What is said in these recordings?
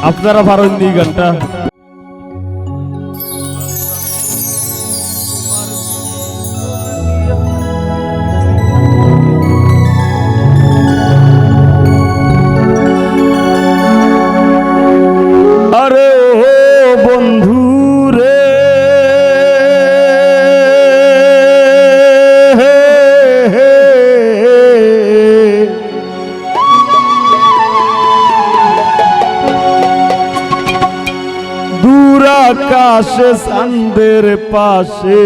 আপনারা পারেননি গানটা? আরে ও বন্ধু রে, দূর আকাশে চাঁদের পাশে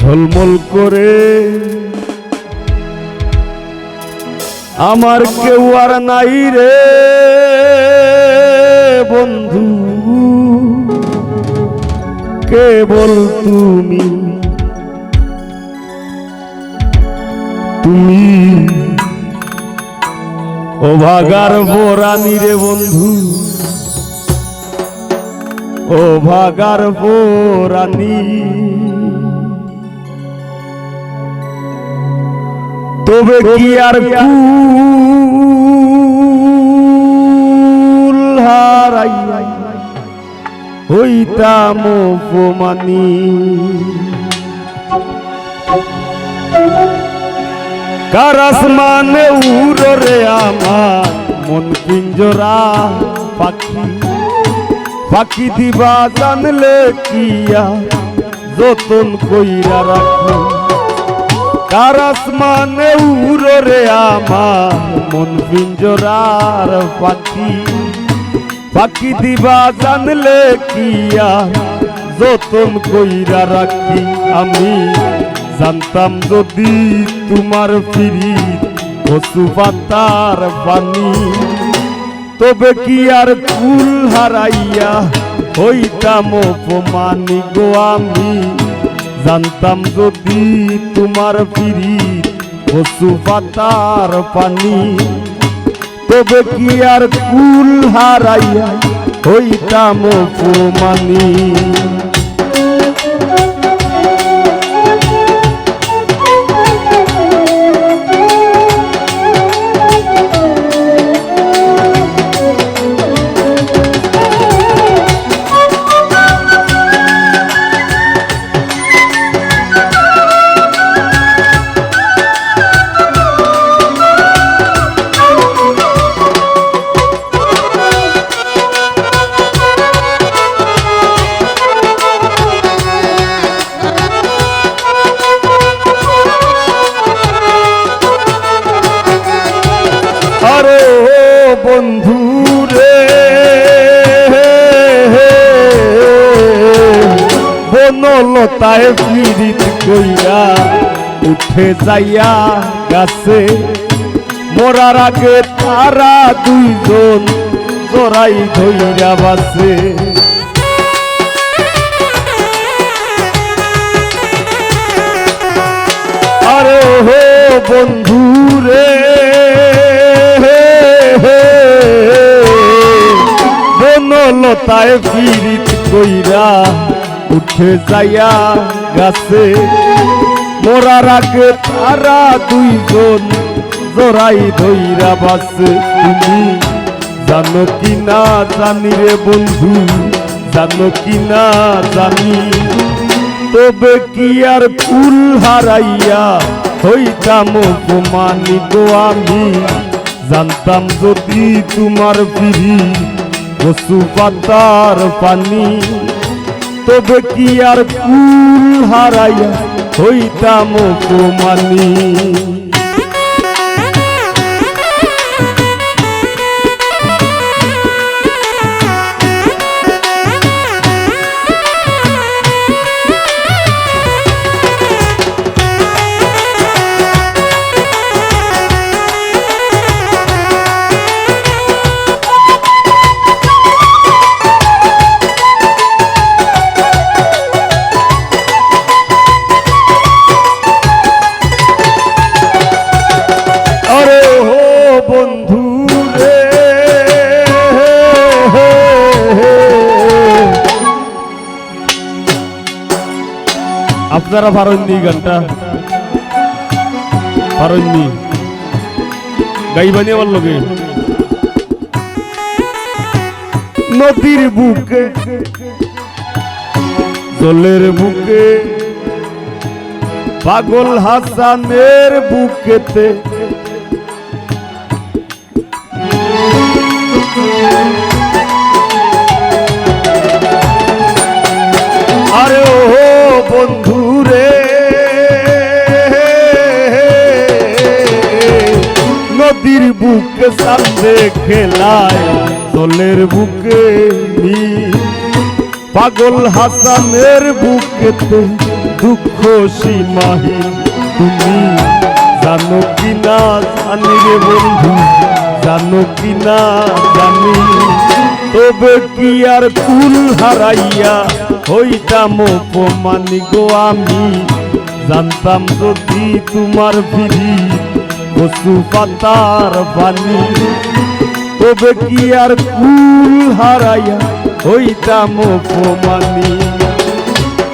ঝলমল করে আমার কেউ আর নাই রে বন্ধু, কেবল তুমি তুমি ও ভাগার বোরানি রে বন্ধু, ও ভাগার বোরানি। তবে কি আর কুল হারাই হইতাম অপমানি। কার আসমানে উড়রে আমার মন পিঞ্জরা পাখি, পাখি দিবা জানলে কিয়া যতন কইরা রাখি। কার আসমানে উড়রে আমার মন পিঞ্জরার পাখি, পাখি দিবা জানলে কিয়া যতন কইরা রাখি। আমি জানতাম যদি তোমার পিরিত কচু পাতার পানি, তবে কি আর কুল হারাইয়া হইতাম অপমানি গো। আমি জানতাম যদি তোমার পিরিত কচু পাতার পানি, তবে কি আর কুল হারাইয়া হইতাম অপমানি। আরে ও বন্ধু রে, বনলতায় পীড়িত কইরা উঠে যাইয়া গাছে, মরার আগে তারা দুইজন জড়াই ধইরা বাসে। আরে ও বন্ধু রে, বনলতায় পীড়িত কইরা উঠে যাইয়া গাছে, মরার আগে তারা দুইজন জড়াই ধইরা বাসে। তুমি জানো কি না জানি রে বন্ধু, জানো কি না জানি, তবে কি আর কুল হারাইয়া হইতাম অপমানি গো। আমি জানতাম যদি তোমার পিরিত কচু পাতার পানি, তবে কি আর কুল হারাইয়া হইতাম অপমানি। আপনারা পারেননি গানটা? পারেননি? গাইবানি আমার লগে নদীর বুকে জলের বুকে পাগল হাসানের বুকেতে আরে ও বন্ধু রে নদীর বুকে সাথে খেলায় জলের বুকে পাগল হাসানের বুকেতে দুঃখ সীমাহীন তুমি জানো কিনা জানি রে বন্ধু জানো কিনা জানি তবে কি আর কুল হারাইয়া হইতাম অপমানি গো আমি জানতাম যদি তোমার ফিরি কচু পাতার বাণী তবে কি আর কুল হারাইয়া হইতাম অপমানি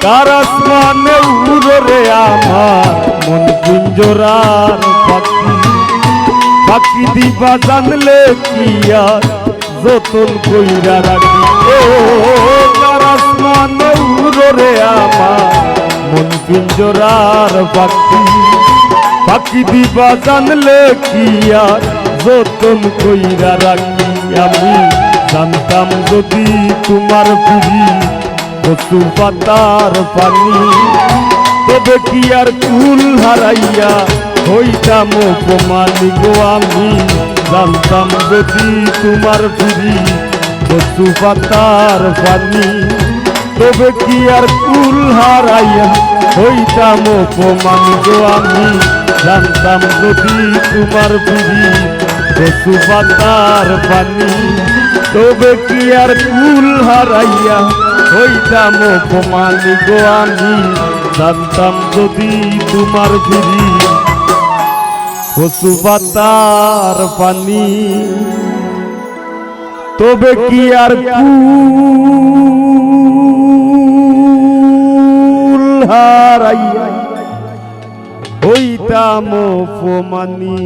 কার আসমানে উড়রে আমার মন পিঞ্জরার পাখি পাখি দিবা জানলে কি আর যতন কইরা রাখি ও কার আসমানে উড়রে আমার মন পিঞ্জরার পাখি পাখি দিবা জানলে কি আর যতন কইরা রাখি আমি জানতাম যদি তোমার ফিরি কচু পাতার পানি তবে কি আর কুল হারাইয়া হইতাম অপমানি গো আমি জানতাম যদি তোমার ফিরি কচু পাতার পানি তবে কি আর কুল হারাইয়া হইতাম অপমানি গো আমি জানতাম যদি তোমার ফিরি কচু পাতার পানি তবে কি আর কুল হারাইয়া হইতাম অপমানি গো আমি জানতাম যদি তোমার ফিরি কচু পাতার পানি তবে কি আর কুল হারাইয়া হইতাম অপমানি।